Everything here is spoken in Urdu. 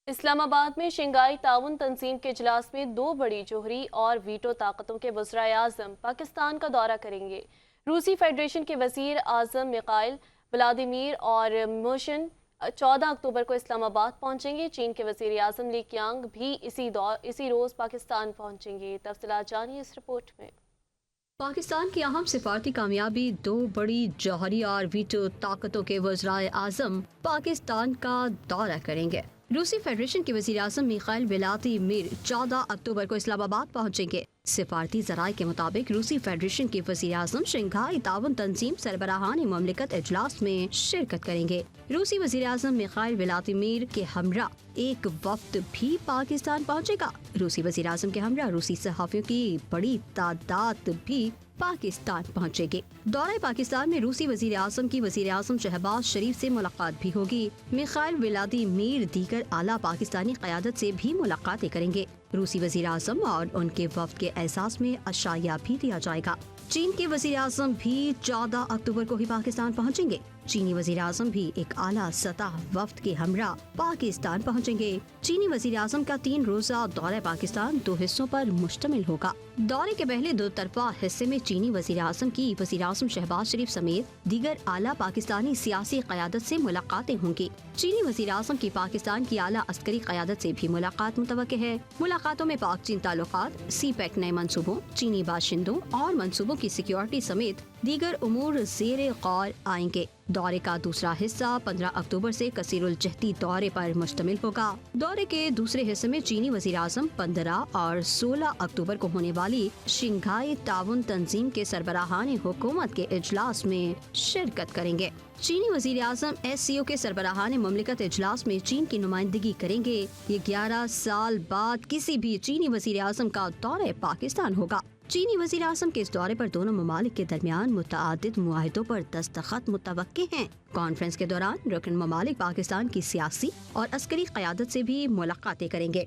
اسلام آباد میں شنگھائی تعاون تنظیم کے اجلاس میں دو بڑی جوہری اور ویٹو طاقتوں کے وزرائے اعظم پاکستان کا دورہ کریں گے۔ روسی فیڈریشن کے وزیر اعظم میخائیل ولادیمیر اور موشن 14 اکتوبر کو اسلام آباد پہنچیں گے۔ چین کے وزیر اعظم لی کیانگ بھی اسی روز پاکستان پہنچیں گے۔ تفصیلات جانیے اس رپورٹ میں۔ پاکستان کی اہم سفارتی کامیابی، دو بڑی جوہری اور ویٹو طاقتوں کے وزرائے اعظم پاکستان کا دورہ کریں گے۔ روسی فیڈریشن کے وزیر اعظم میخائیل ولادیمیر 14 اکتوبر کو اسلام آباد پہنچیں گے۔ سفارتی ذرائع کے مطابق روسی فیڈریشن کے وزیر اعظم شنگھائی تعاون تنظیم سربراہان مملکت اجلاس میں شرکت کریں گے۔ روسی وزیر اعظم میخائیل ولادیمیر کے ہمراہ ایک وفد بھی پاکستان پہنچے گا۔ روسی وزیر اعظم کے ہمراہ روسی صحافیوں کی بڑی تعداد بھی پاکستان پہنچے گے۔ دورہ پاکستان میں روسی وزیر اعظم کی وزیر اعظم شہباز شریف سے ملاقات بھی ہوگی۔ میخائیل ولادیمیر دیگر اعلیٰ پاکستانی قیادت سے بھی ملاقاتیں کریں گے۔ روسی وزیر اعظم اور ان کے وفد کے اعزاز میں عشائیہ بھی دیا جائے گا۔ چین کے وزیر اعظم بھی 14 اکتوبر کو ہی پاکستان پہنچیں گے۔ چینی وزیر اعظم بھی ایک اعلیٰ سطح وفد کے ہمراہ پاکستان پہنچیں گے۔ چینی وزیر اعظم کا 3 روزہ دورہ پاکستان 2 حصوں پر مشتمل ہوگا۔ دورے کے پہلے 2 طرفہ حصے میں چینی وزیر اعظم کی وزیر اعظم شہباز شریف سمیت دیگر اعلیٰ پاکستانی سیاسی قیادت سے ملاقاتیں ہوں گی۔ چینی وزیر اعظم کی پاکستان کی اعلیٰ عسکری قیادت سے بھی ملاقات متوقع ہے۔ ملاقاتوں میں پاک چین تعلقات، سی پیک نئے منصوبوں، چینی باشندوں اور منصوبوں کی سیکیورٹی سمیت دیگر امور زیر غور آئیں گے۔ دورے کا دوسرا حصہ 15 اکتوبر سے کثیر الجہتی دورے پر مشتمل ہوگا۔ دورے کے دوسرے حصے میں چینی وزیر اعظم 15 اور 16 اکتوبر کو ہونے والی شنگھائی تعاون تنظیم کے سربراہان حکومت کے اجلاس میں شرکت کریں گے۔ چینی وزیر اعظم SCO کے سربراہان مملکت اجلاس میں چین کی نمائندگی کریں گے۔ یہ 11 سال بعد کسی بھی چینی وزیر اعظم کا دورہ پاکستان ہوگا۔ چینی وزیر اعظم کے اس دورے پر دونوں ممالک کے درمیان متعدد معاہدوں پر دستخط متوقع ہیں۔ کانفرنس کے دوران رکن ممالک پاکستان کی سیاسی اور عسکری قیادت سے بھی ملاقاتیں کریں گے۔